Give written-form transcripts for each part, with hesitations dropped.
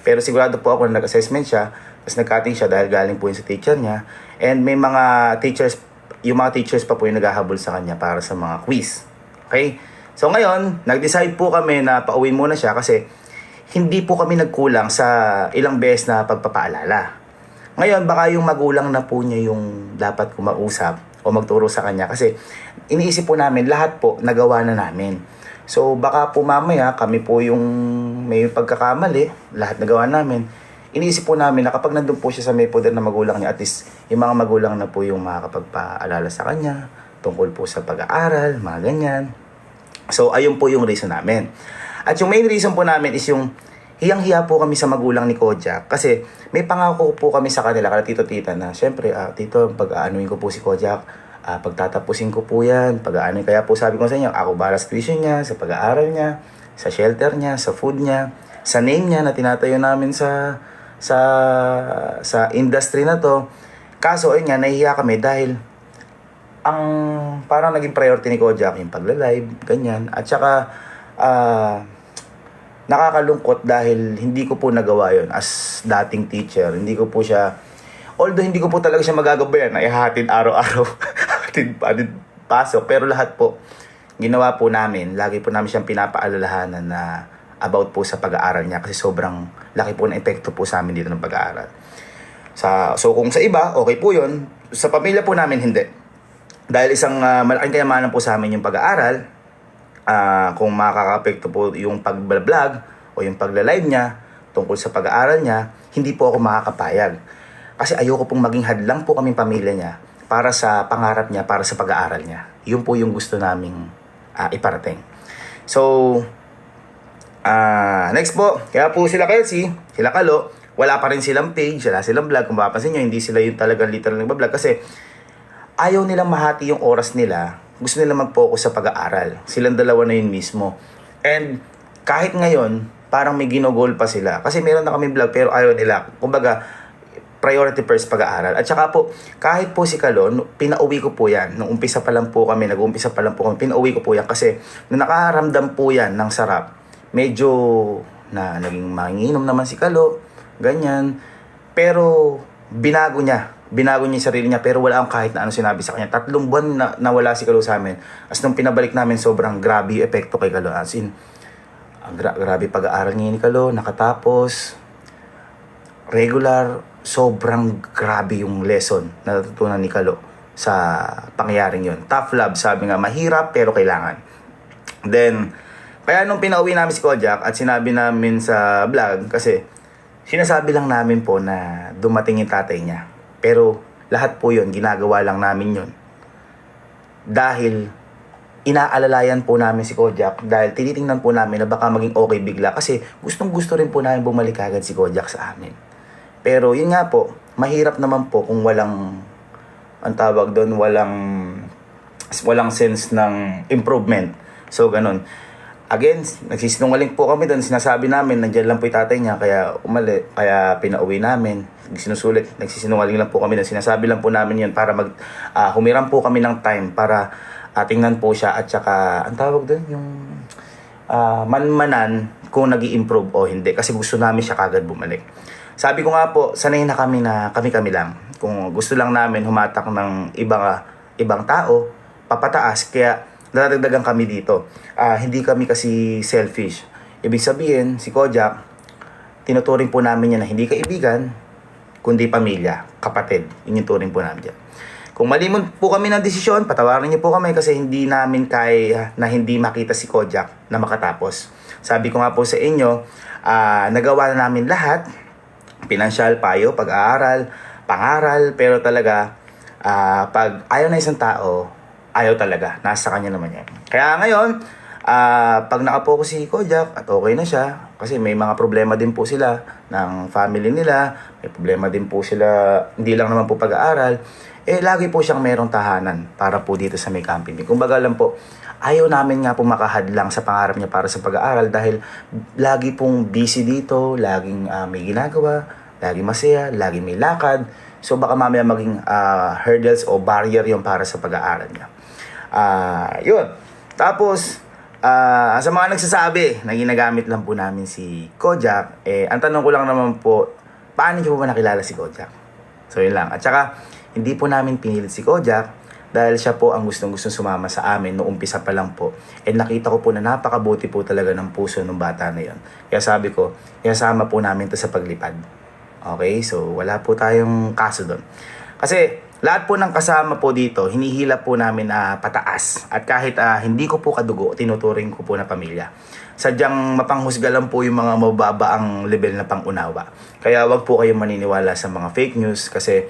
Pero sigurado po ako na nag-assessment siya, tapos nag-cutting siya dahil galing po yun sa teacher niya. And may mga teachers, yung mga teachers pa po yung naghahabol sa kanya para sa mga quiz. Okay? So ngayon, nag-decide po kami na pauwiin muna siya kasi hindi po kami nagkulang sa ilang beses na pagpapaalala. Ngayon, baka yung magulang na po niya yung dapat kumausap o magturo sa kanya kasi iniisip po namin lahat po nagawa na namin. So baka po mamaya kami po yung may pagkakamali, lahat nagawa namin. Iniisip po namin na kapag nandun po siya sa may poder na magulang niya, at least yung mga magulang na po yung makakapagpaalala sa kanya tungkol po sa pag-aaral, mga ganyan. So ayun po yung reason namin. At yung main reason po namin is yung hiyang-hiya po kami sa magulang ni Kojak kasi may pangako po kami sa kanila, kala tito-tita na syempre, tito, pag-aanuin ko po si Kojak, pagtatapusin ko po yan, pag-aanuin. Kaya po sabi ko sa inyo, ako para sa tuition niya, sa pag-aaral niya, sa shelter niya, sa food niya, sa name niya na tinatayo namin sa industry na to. Kaso ayun nga, nahihiya kami dahil ang parang naging priority ni Kojak yung pagla-live, ganyan. At saka nakakalungkot dahil hindi ko po nagawa yon as dating teacher. Hindi ko po siya, although hindi ko po talaga siya magagabayan na ihatid araw-araw, hatid pasok. Pero lahat po, ginawa po namin. Lagi po namin siyang pinapaalalahanan na about po sa pag-aaral niya kasi sobrang laki po ng epekto po sa amin dito ng pag-aaral. So kung sa iba, okay po yun. Sa pamilya po namin, hindi. Dahil isang malaking kayamanan po sa amin yung pag-aaral, kung makaka-apekto po yung pag-vlog o yung pagla-live niya tungkol sa pag-aaral niya, hindi po ako makakapayag. Kasi ayoko pong maging hadlang po kaming pamilya niya para sa pangarap niya, para sa pag-aaral niya. Yun po yung gusto naming iparating. So, next po, kaya po sila Kelsey, sila Kalo, wala pa rin silang page, wala silang vlog. Kung mapapansin nyo, hindi sila yung talagang literal nagbablog kasi ayaw nilang mahati yung oras nila. Gusto nila mag-focus sa pag-aaral. Silang dalawa na yun mismo. And kahit ngayon, parang may ginogol pa sila. Kasi meron na kami vlog pero ayaw nila. Kumbaga, priority first pag-aaral. At saka po, kahit po si Kalon, pinauwi ko po yan. Nung umpisa pa lang po kami, nag-umpisa pa lang po kami, pinauwi ko po yan. Kasi nung nakaramdam po yan ng sarap, medyo na naging manginginom naman si Kalo, ganyan. Pero binago niya yung sarili niya, pero wala akong kahit na ano sinabi sa kanya. 3 buwan na nawala si Kalo sa amin. As nung pinabalik namin, sobrang grabe yung epekto kay Kalo. As in, grabe pag-aaral niya ni Kalo, nakatapos, regular, sobrang grabe yung lesson na natutunan ni Kalo sa pangyayaring yun. Tough love, sabi nga, mahirap pero kailangan. Then, kaya nung pinauwi namin si Kojak at sinabi namin sa vlog, kasi sinasabi lang namin po na dumating yung tatay niya. Pero lahat po yun, ginagawa lang namin yun. Dahil inaalalayan po namin si Kojak, dahil tinitingnan po namin na baka maging okay bigla. Kasi gustong gusto rin po namin bumalik agad si Kojak sa amin. Pero yun nga po, mahirap naman po kung walang, ang tawag doon, walang sense ng improvement. So ganun. Again, nagsisinungaling po kami doon. Sinasabi namin, nandiyan lang po yung tatay niya, kaya kaya pinauwi namin. Nagsisinungaling lang po kami doon. Sinasabi lang po namin yun para humiram po kami ng time para tingnan po siya at saka, ang tawag doon, yung manmanan kung nag-i-improve o hindi. Kasi gusto namin siya kagad bumalik. Sabi ko nga po, sanay na kami lang. Kung gusto lang namin humatak ng ibang tao, papataas. Kaya nadadagdagan kami dito. Hindi kami kasi selfish. Ibig sabihin, si Kojak, tinuturing po namin yan na hindi kaibigan, kundi pamilya, kapatid. Yun yung turing po namin dyan. Kung mali po kami ng desisyon, patawarin niyo po kami kasi hindi namin kaya na hindi makita si Kojak na makatapos. Sabi ko nga po sa inyo, nagawa na namin lahat, pinansyal, payo, pag-aaral, pangaral, pero talaga, pag ayaw na isang tao, ayaw talaga. Nasa kanya naman yan. Kaya ngayon, pag nakapokus si Kojak at okay na siya, kasi may mga problema din po sila ng family nila, may problema din po sila, hindi lang naman po pag-aaral, lagi po siyang merong tahanan para po dito sa may camping. Kumbaga lang po, ayaw namin nga po makahadlang sa pangarap niya para sa pag-aaral dahil lagi pong busy dito, laging may ginagawa, laging masaya, laging may lakad. So baka mamaya maging hurdles o barrier yung para sa pag-aaral niya. Yun. Tapos, Sa mga nagsasabi na ginagamit lang po namin si Kojak, ang tanong ko lang naman po, paano niyo po ba nakilala si Kojak? So yun lang. At saka, hindi po namin pinilit si Kojak dahil siya po ang gustong-gustong sumama sa amin noong umpisa pa lang po. And nakita ko po na napakabuti po talaga ng puso ng bata na yon. Kaya sabi ko, kasama po namin to sa paglipad. Okay? So wala po tayong kaso doon. Kasi lahat po ng kasama po dito, hinihila po namin na pataas. At kahit hindi ko po kadugo, tinuturing ko po na pamilya. Sadyang mapanghusga lang po yung mga mababa ang level na pangunawa. Kaya wag po kayong maniniwala sa mga fake news kasi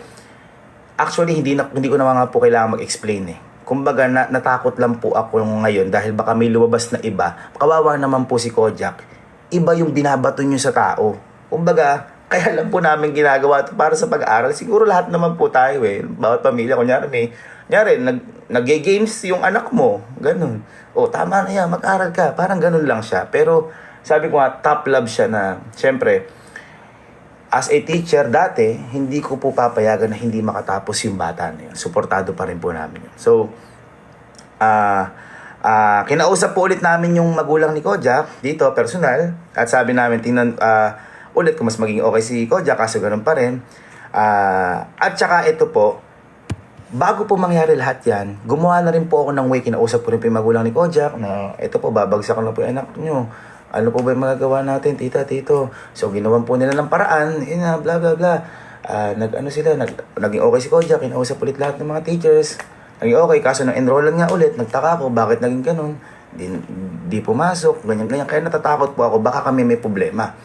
actually hindi ko na nga po kailangan mag-explain Kumbaga natakot lang po ako ngayon dahil baka may lumabas na iba. Kawawa naman po si Kojak. Iba yung binabato nyo sa tao. Kumbaga, kaya lang po namin ginagawa ito para sa pag-aaral. Siguro lahat naman po tayo Bawat pamilya, kunyari nag-games yung anak mo. Ganun. O, tama na yan, mag-aral ka. Parang ganun lang siya. Pero, sabi ko nga, top love siya na, syempre, as a teacher dati, hindi ko po papayagan na hindi makatapos yung bata na yun. Suportado pa rin po namin yun. So, kinausap po ulit namin yung magulang ni Kojak dito, personal. At sabi namin, tingnan ulit kung mas maging okay si Kojak, kaso ganun pa rin. At saka ito po, bago po mangyari lahat yan, gumawa na rin po ako ng way, kinausap ko rin po yung magulang ni Kojak na ito po, babagsak na po yung anak nyo. Ano po ba yung magagawa natin, tita, tito? So, ginawan po nila ng paraan, bla bla bla. Naging okay si Kojak, kinausap ulit lahat ng mga teachers. Naging okay, kaso nang enrollan nga ulit, nagtaka ako, bakit naging ganun? Di pumasok, ganyan-ganyan. Kaya natatakot po ako, baka kami may problema.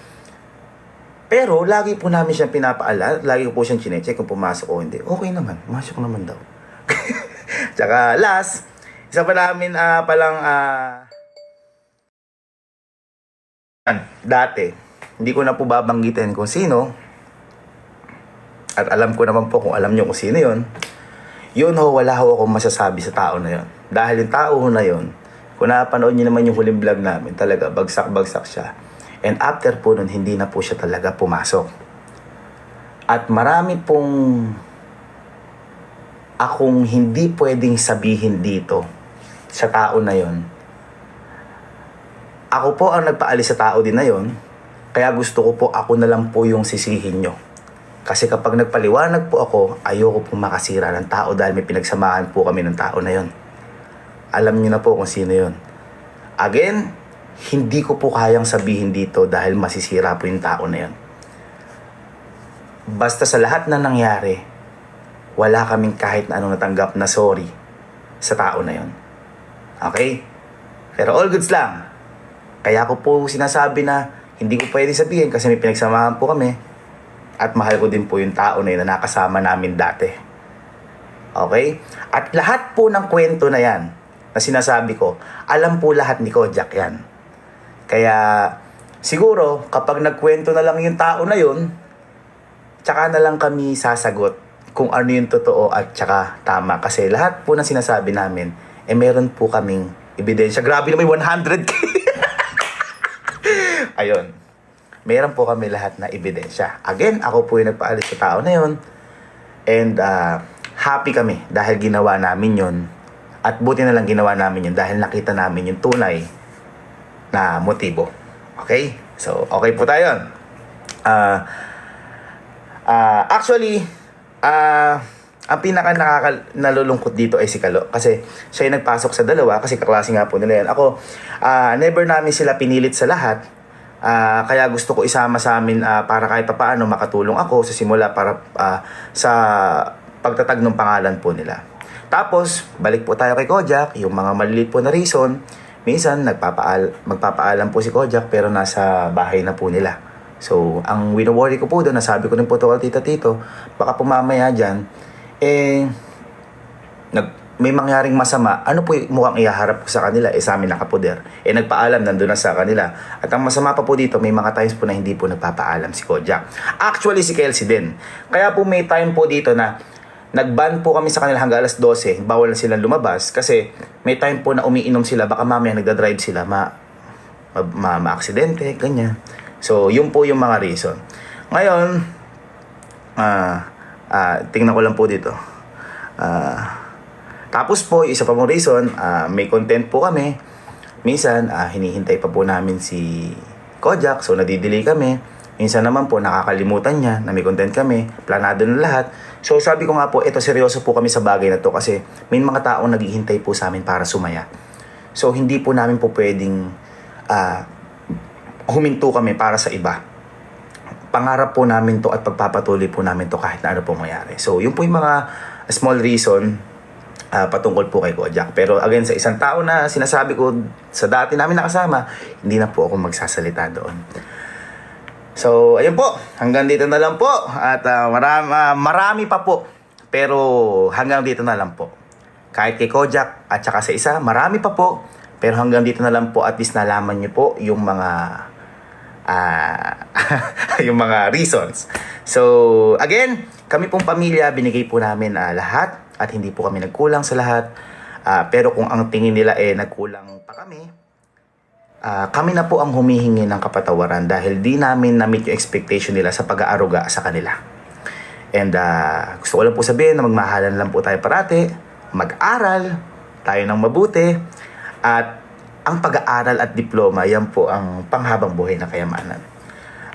Pero, lagi po namin siyang pinapaalala, lagi po siyang chinecheck kung pumasok o hindi. Okay naman, masok naman daw. Tsaka, last, isa pa namin dati, hindi ko na po babanggitin kung sino. At alam ko naman po kung alam nyo kung sino yon. Wala ho akong masasabi sa tao na yon. Dahil yung tao na yon, kung napanood nyo naman yung huling vlog namin, talaga bagsak-bagsak siya. And after po nun, hindi na po siya talaga pumasok. At marami pong akong hindi pwedeng sabihin dito sa tao na yon. Ako po ang nagpaalis sa tao din na yon, kaya gusto ko po ako na lang po yung sisihin nyo. Kasi kapag nagpaliwanag po ako, ayoko pong makasira ng tao dahil may pinagsamahan po kami ng tao na yon. Alam nyo na po kung sino yon. Again, hindi ko po kayang sabihin dito dahil masisira po yung tao na yon. Basta sa lahat na nangyari, wala kaming kahit na anong natanggap na sorry sa tao na yon. Okay? Pero all goods lang. Kaya ko po sinasabi na hindi ko pwede sabihin kasi may pinagsamahan po kami at mahal ko din po yung tao na yun na nakasama namin dati. Okay? At lahat po ng kwento na yan na sinasabi ko, alam po lahat ni Kojak yan. Kaya siguro kapag nagkwento na lang yung tao na yun, tsaka na lang kami sasagot kung ano yung totoo at tsaka tama. Kasi lahat po na sinasabi namin, meron po kaming ebidensya. Grabe na may 100k! Ayun. Meron po kami lahat na ebidensya. Again, ako po yung nagpaalis sa tao na yun. And happy kami dahil ginawa namin yun. At buti na lang ginawa namin yun dahil nakita namin yung tunay na motibo. Okay? So, okay po tayo. Actually, ang pinaka nalulungkot dito ay si Kalo. Kasi siya yung nagpasok sa dalawa kasi kaklase nga po nila yan. Ako, never namin sila pinilit sa lahat. Kaya gusto ko isama sa amin para kahit paano makatulong ako sa simula para sa pagtatag ng pangalan po nila. Tapos, balik po tayo kay Kojak, yung mga maliliit po na reason. Minsan, magpapaalam po si Kojak pero nasa bahay na po nila. So, ang wino-worry ko po doon, nasabi ko rin po ito kay tita tito, baka pumamaya dyan, may mangyaring masama, ano po mukhang ihaharap ko sa kanila? Sa amin nakapoder. Nagpaalam, nandun na sa kanila. At ang masama pa po dito, may mga times po na hindi po nagpapaalam si Kojak. Actually, si Kelsey din. Kaya po may time po dito na nag-ban po kami sa kanila hanggang alas 12, bawal na silang lumabas kasi may time po na umiinom sila, baka mamaya nagdadrive sila, ma-aksidente, ganyan. So, yun po yung mga reason. Ngayon, tingnan ko lang po dito. Tapos po, isa pa mong reason, may content po kami. Minsan, hinihintay pa po namin si Kojak, so nadidelay kami. Minsan naman po, nakakalimutan niya na may content kami, planado na lahat. So sabi ko nga po, ito seryoso po kami sa bagay na to kasi may mga taong naghihintay po sa amin para sumaya. So hindi po namin po pwedeng huminto kami para sa iba. Pangarap po namin to at pagpapatuloy po namin to kahit na ano po mangyari. So yun po yung mga small reason patungkol po kay Kojak. Pero again, sa isang tao na sinasabi ko sa dati namin nakasama, hindi na po ako magsasalita doon. So, ayun po. Hanggang dito na lang po. At marami pa po. Pero hanggang dito na lang po. Kahit kay Kojak at saka sa isa, marami pa po. Pero hanggang dito na lang po. At least nalaman niyo po yung mga yung mga reasons. So, again, kami pong pamilya, binigay po namin lahat. At hindi po kami nagkulang sa lahat. Pero kung ang tingin nila nagkulang pa kami, kami na po ang humihingi ng kapatawaran dahil di namin na-meet yung expectation nila sa pag-aaruga sa kanila. And gusto ko lang po sabihin na magmahalan lang po tayo parati, mag-aral tayo ng mabuti, at ang pag-aaral at diploma, yan po ang panghabang buhay na kayamanan.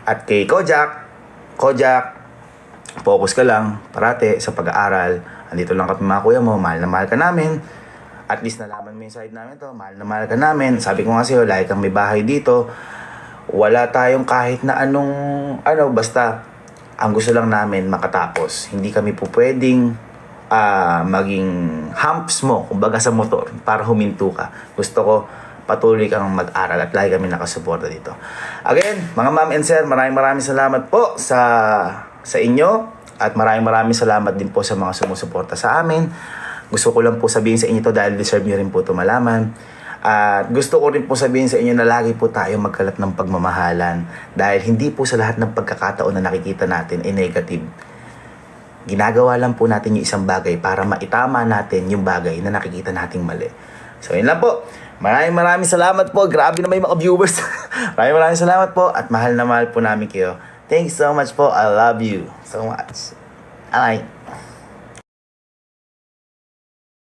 At kay Kojak, focus ka lang parati sa pag-aaral. Andito lang kami mga kuya mo, mahal na mahal ka namin. At least nalaman mo yung side namin to, mahal na mahal ka namin. Sabi ko nga sa'yo, like kang may bahay dito, wala tayong kahit na basta ang gusto lang namin makatapos. Hindi kami po pwedeng maging humps mo, kumbaga sa motor, para huminto ka. Gusto ko patuloy kang mag-aral at lagi kami nakasuporta dito. Again, mga ma'am and sir, maraming salamat po sa inyo at maraming salamat din po sa mga sumusuporta sa amin. Gusto ko lang po sabihin sa inyo to dahil deserve nyo rin po ito malaman. At gusto ko rin po sabihin sa inyo na lagi po tayo magkalat ng pagmamahalan dahil hindi po sa lahat ng pagkakataon na nakikita natin negative. Ginagawa lang po natin yung isang bagay para maitama natin yung bagay na nakikita nating mali. So yun lang po. Maraming salamat po. Grabe na may mga viewers. maraming salamat po at mahal na mahal po namin kayo. Thanks so much po. I love you so much. Bye.